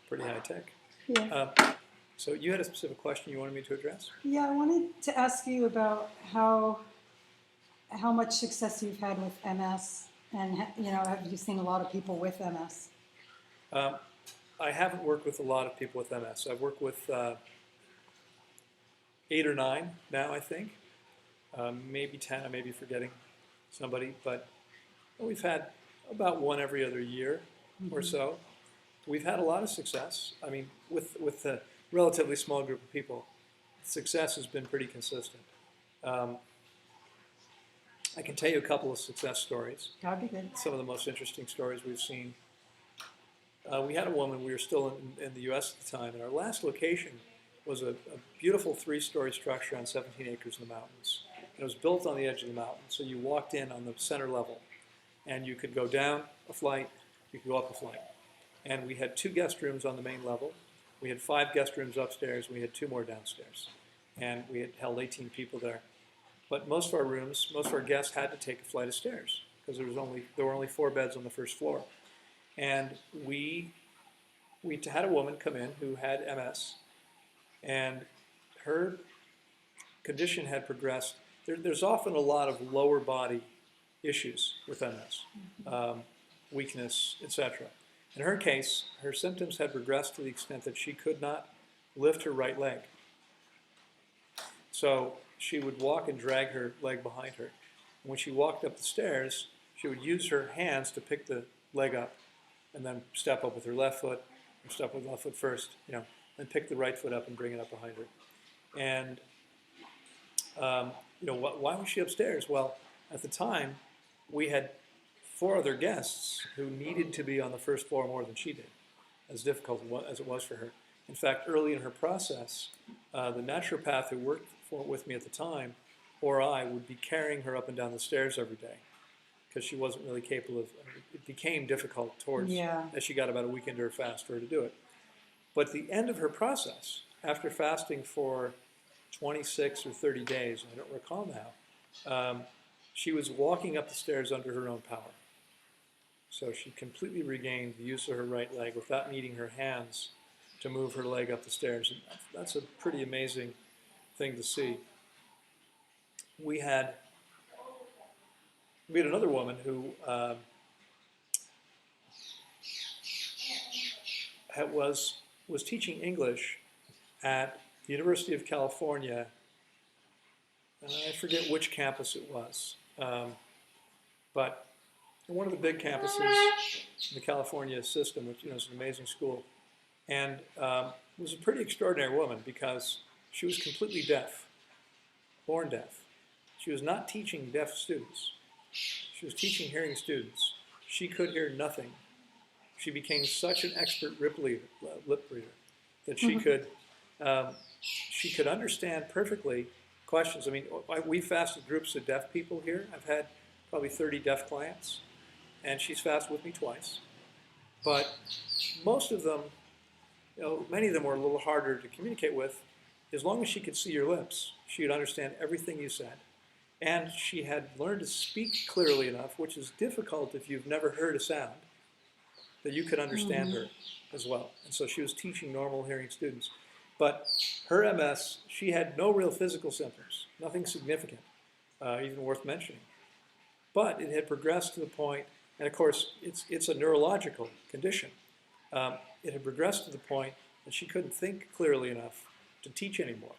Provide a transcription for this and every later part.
pretty high tech. Yeah. So you had a specific question you wanted me to address? Yeah, I wanted to ask you about how much success you've had with MS, and have you seen a lot of people with MS? Um, I haven't worked with a lot of people with MS. I've worked with 8 or 9 now, I think. Maybe 10, I may be forgetting somebody, but we've had about one every other year or so. We've had a lot of success. I mean, with a relatively small group of people, success has been pretty consistent. I can tell you a couple of success stories. That'd be good. Some of the most interesting stories we've seen. We had a woman, we were still in the U.S. at the time, and our last location was a beautiful 3-story structure on 17 acres in the mountains. And it was built on the edge of the mountain, so you walked in on the center level, and you could go down a flight, you could go up a flight. And we had 2 guest rooms on the main level. We had 5 guest rooms upstairs, and we had 2 more downstairs. And we had held 18 people there. But most of our rooms, most of our guests had to take a flight of stairs because there were only 4 beds on the first floor. And we had a woman come in who had MS, and her condition had progressed. There's often a lot of lower body issues with MS, weakness, etc. In her case, her symptoms had progressed to the extent that she could not lift her right leg. So she would walk and drag her leg behind her. And when she walked up the stairs, she would use her hands to pick the leg up and then step up with her left foot, or step with the left foot first, then pick the right foot up and bring it up behind her. And, why was she upstairs? Well, at the time, we had 4 other guests who needed to be on the first floor more than she did, as difficult as it was for her. In fact, early in her process, the naturopath who worked with me at the time, or I, would be carrying her up and down the stairs every day because she wasn't really capable of, it became difficult as she got about a week into her fast for her to do it. But at the end of her process, after fasting for 26 or 30 days, I don't recall now, she was walking up the stairs under her own power. So she completely regained the use of her right leg without needing her hands to move her leg up the stairs. And that's a pretty amazing thing to see. We had another woman who was teaching English at the University of California. I forget which campus it was, but one of the big campuses in the California system, which is an amazing school, and was a pretty extraordinary woman because she was completely deaf, born deaf. She was not teaching deaf students. She was teaching hearing students. She could hear nothing. She became such an expert lip reader that she could understand perfectly questions. I mean, we fasted groups of deaf people here. I've had probably 30 deaf clients, and she's fasted with me twice. But most of them, many of them were a little harder to communicate with. As long as she could see your lips, she would understand everything you said. And she had learned to speak clearly enough, which is difficult if you've never heard a sound, that you could understand her as well. And so she was teaching normal hearing students. But her MS, she had no real physical symptoms, nothing significant, even worth mentioning. But it had progressed to the point, and of course, it's a neurological condition. It had progressed to the point that she couldn't think clearly enough to teach anymore.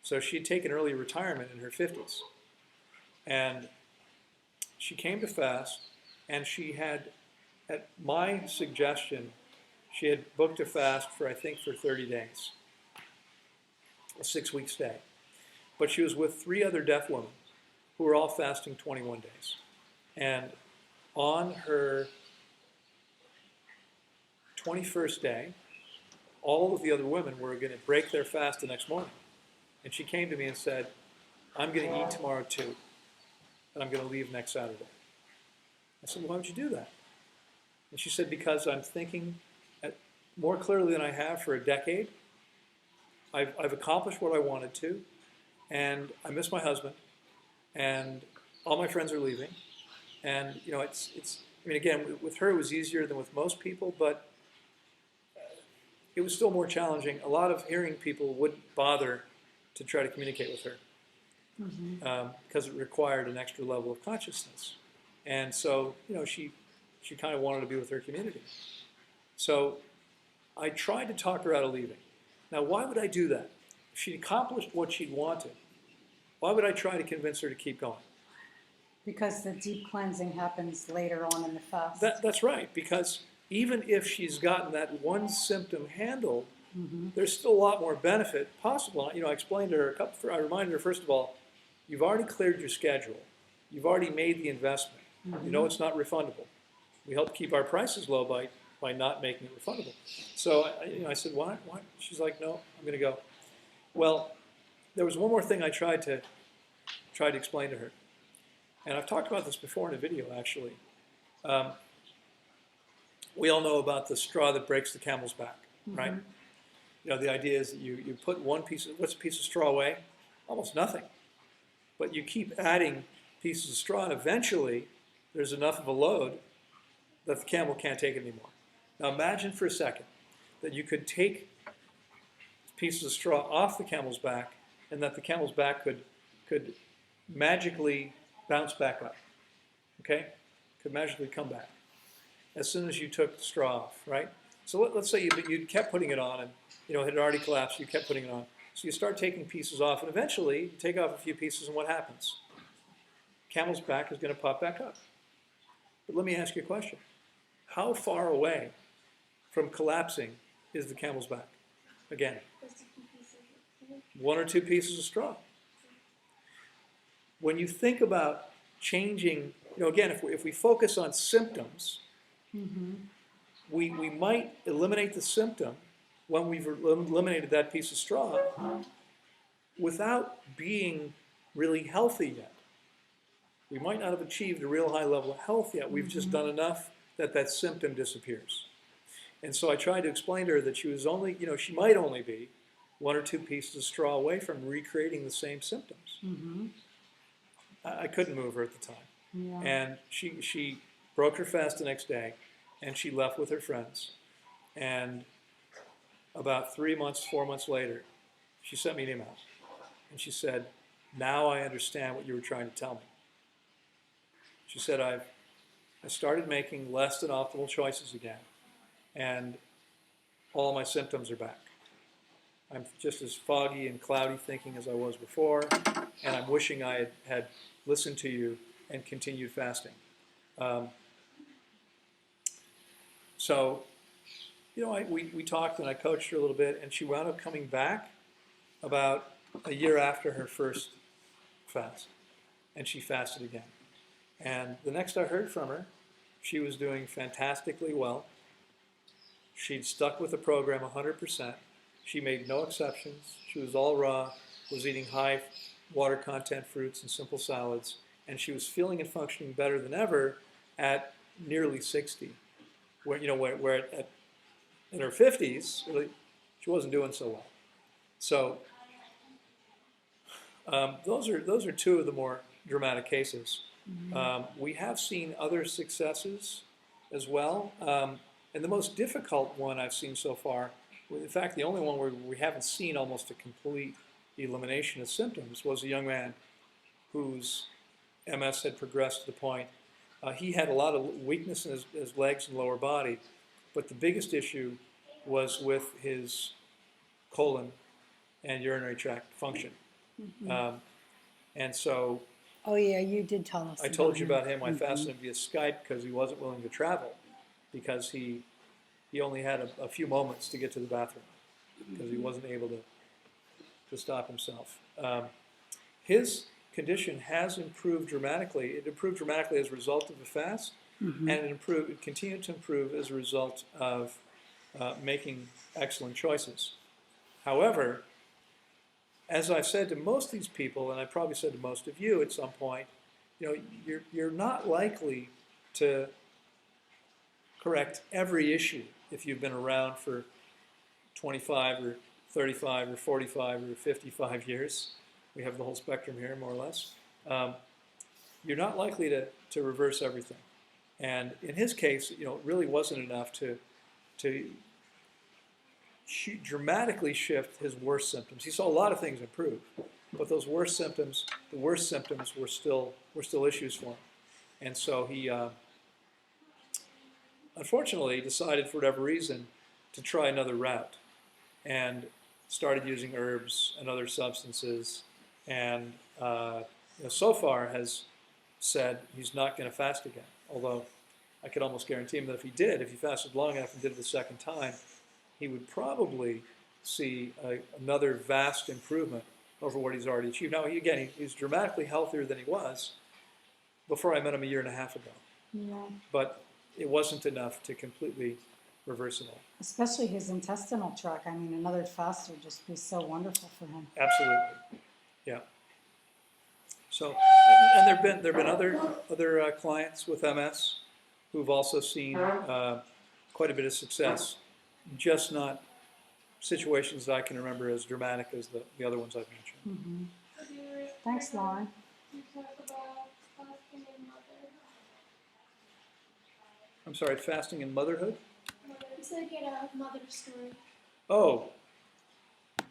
So she had taken early retirement in her 50s. And she came to fast, and she had, at my suggestion, she had booked a fast for 30 days, a 6-week stay. But she was with 3 other deaf women who were all fasting 21 days. And on her 21st day, all of the other women were going to break their fast the next morning. And she came to me and said, I'm going to eat tomorrow too, and I'm going to leave next Saturday. I said, well, why would you do that? And she said, because I'm thinking more clearly than I have for a decade. I've accomplished what I wanted to, and I miss my husband, and all my friends are leaving. And, I mean, again, with her it was easier than with most people, but it was still more challenging. A lot of hearing people wouldn't bother to try to communicate with her because it required an extra level of consciousness. And so, she kind of wanted to be with her community. So I tried to talk her out of leaving. Now, why would I do that? If she'd accomplished what she wanted, why would I try to convince her to keep going? Because the deep cleansing happens later on in the fast. That's right, because even if she's gotten that one symptom handled, there's still a lot more benefit possible. I explained to her, I reminded her, first of all, you've already cleared your schedule. You've already made the investment. You know it's not refundable. We help keep our prices low by not making it refundable. So I said, why? She's like, no, I'm going to go. Well, there was one more thing I tried to explain to her. And I've talked about this before in a video, actually. We all know about the straw that breaks the camel's back, right? The idea is that you put what's a piece of straw weigh? Almost nothing. But you keep adding pieces of straw, and eventually there's enough of a load that the camel can't take it anymore. Now imagine for a second that you could take pieces of straw off the camel's back, and that the camel's back could magically bounce back up, okay? Could magically come back as soon as you took the straw off, right? So let's say you kept putting it on, and it had already collapsed, you kept putting it on. So you start taking pieces off, and eventually you take off a few pieces, and what happens? Camel's back is going to pop back up. But let me ask you a question. How far away from collapsing is the camel's back? Again, 1 or 2 pieces of straw. When you think about changing, again, if we focus on symptoms, we might eliminate the symptom when we've eliminated that piece of straw without being really healthy yet. We might not have achieved a real high level of health yet. We've just done enough that symptom disappears. And so I tried to explain to her that she was only, she might only be 1 or 2 pieces of straw away from recreating the same symptoms. I couldn't move her at the time. Yeah. And she broke her fast the next day, and she left with her friends. And about 3 months, 4 months later, she sent me an email. And she said, now I understand what you were trying to tell me. She said, I started making less than optimal choices again, and all my symptoms are back. I'm just as foggy and cloudy thinking as I was before, and I'm wishing I had listened to you and continued fasting. So, we talked, and I coached her a little bit, and she wound up coming back about a year after her first fast, and she fasted again. And the next I heard from her, she was doing fantastically well. She'd stuck with the program 100%. She made no exceptions. She was all raw, was eating high water content fruits and simple salads, and she was feeling and functioning better than ever at nearly 60. Where in her 50s, really, she wasn't doing so well. So those are 2 of the more dramatic cases. We have seen other successes as well. And the most difficult one I've seen so far, in fact, the only one where we haven't seen almost a complete elimination of symptoms, was a young man whose MS had progressed to the point. He had a lot of weakness in his legs and lower body, but the biggest issue was with his colon and urinary tract function. And so Oh yeah, you did tell us. I told you about him. I fasted him via Skype because he wasn't willing to travel, because he only had a few moments to get to the bathroom because he wasn't able to stop himself. His condition has improved dramatically. It improved dramatically as a result of the fast, and it continued to improve as a result of making excellent choices. However, as I've said to most of these people, and I probably said to most of you at some point, you're not likely to correct every issue if you've been around for 25 or 35 or 45 or 55 years. We have the whole spectrum here, more or less. You're not likely to reverse everything. And in his case, it really wasn't enough to dramatically shift his worst symptoms. He saw a lot of things improve, but those worst symptoms, the worst symptoms were still issues for him. And so he, unfortunately, decided for whatever reason to try another route and started using herbs and other substances. And so far has said he's not going to fast again. Although I could almost guarantee him that if he did, if he fasted long enough and did it the second time, he would probably see another vast improvement over what he's already achieved. Now, he's dramatically healthier than he was before I met him a year and a half ago. Yeah. But it wasn't enough to completely reverse it all. Especially his intestinal tract. I mean, another fast would just be so wonderful for him. Absolutely, yeah. So, and there've been other clients with MS who've also seen quite a bit of success, just not situations that I can remember as dramatic as the other ones I've mentioned. Mm-hmm. Thanks, Loren. You talk about fasting and motherhood. I'm sorry, fasting and motherhood? It's like a mother story. Oh,